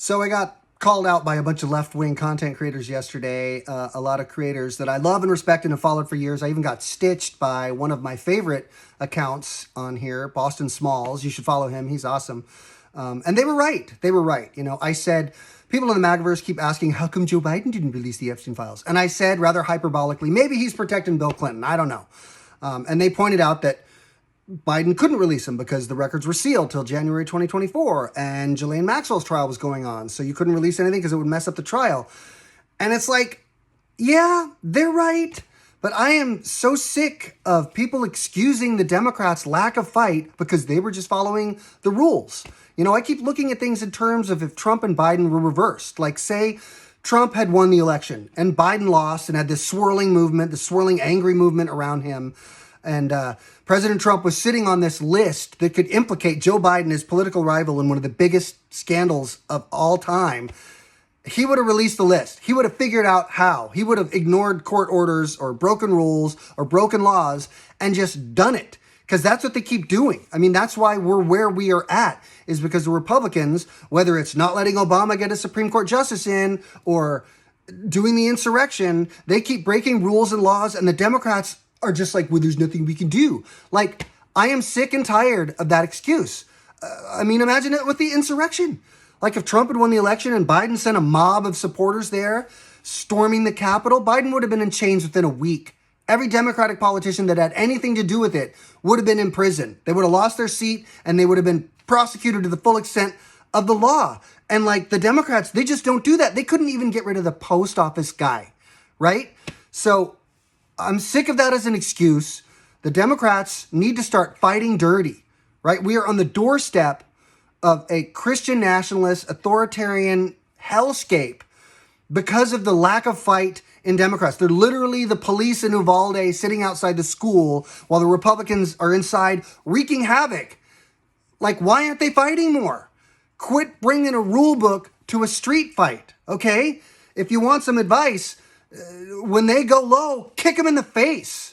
So I got called out by a bunch of left-wing content creators yesterday, a lot of creators that I love and respect and have followed for years. I even got stitched by one of my favorite accounts on here, Boston Smalls. You should follow him. He's awesome. And they were right. They were right. You know, I said, people in the MAGAverse keep asking, how come Joe Biden didn't release the Epstein files? And I said, rather hyperbolically, maybe he's protecting Bill Clinton. I don't know. And they pointed out that Biden couldn't release them because the records were sealed till January 2024, and Ghislaine Maxwell's trial was going on, so you couldn't release anything because it would mess up the trial. And it's like, yeah, they're right, but I am so sick of people excusing the Democrats' lack of fight because they were just following the rules. You know, I keep looking at things in terms of if Trump and Biden were reversed. Like, say Trump had won the election and Biden lost and had this swirling movement, this swirling angry movement around him. And President Trump was sitting on this list that could implicate Joe Biden, his political rival, in one of the biggest scandals of all time. He would have released the list. He would have figured out how. He would have ignored court orders or broken rules or broken laws and just done it. Because that's what they keep doing. I mean, that's why we're where we are at, is because the Republicans, whether it's not letting Obama get a Supreme Court justice in or doing the insurrection, they keep breaking rules and laws, and the Democrats are just like, well, there's nothing we can do. Like, I am sick and tired of that excuse. I mean, imagine it with the insurrection. Like, if Trump had won the election and Biden sent a mob of supporters there storming the Capitol, Biden would have been in chains within a week. Every Democratic politician that had anything to do with it would have been in prison. They would have lost their seat and they would have been prosecuted to the full extent of the law. And like, the Democrats, they just don't do that. They couldn't even get rid of the post office guy, right? So I'm sick of that as an excuse. The Democrats need to start fighting dirty, right? We are on the doorstep of a Christian nationalist, authoritarian hellscape because of the lack of fight in Democrats. They're literally the police in Uvalde sitting outside the school while the Republicans are inside wreaking havoc. Like, why aren't they fighting more? Quit bringing a rule book to a street fight, okay? If you want some advice, when they go low, kick them in the face.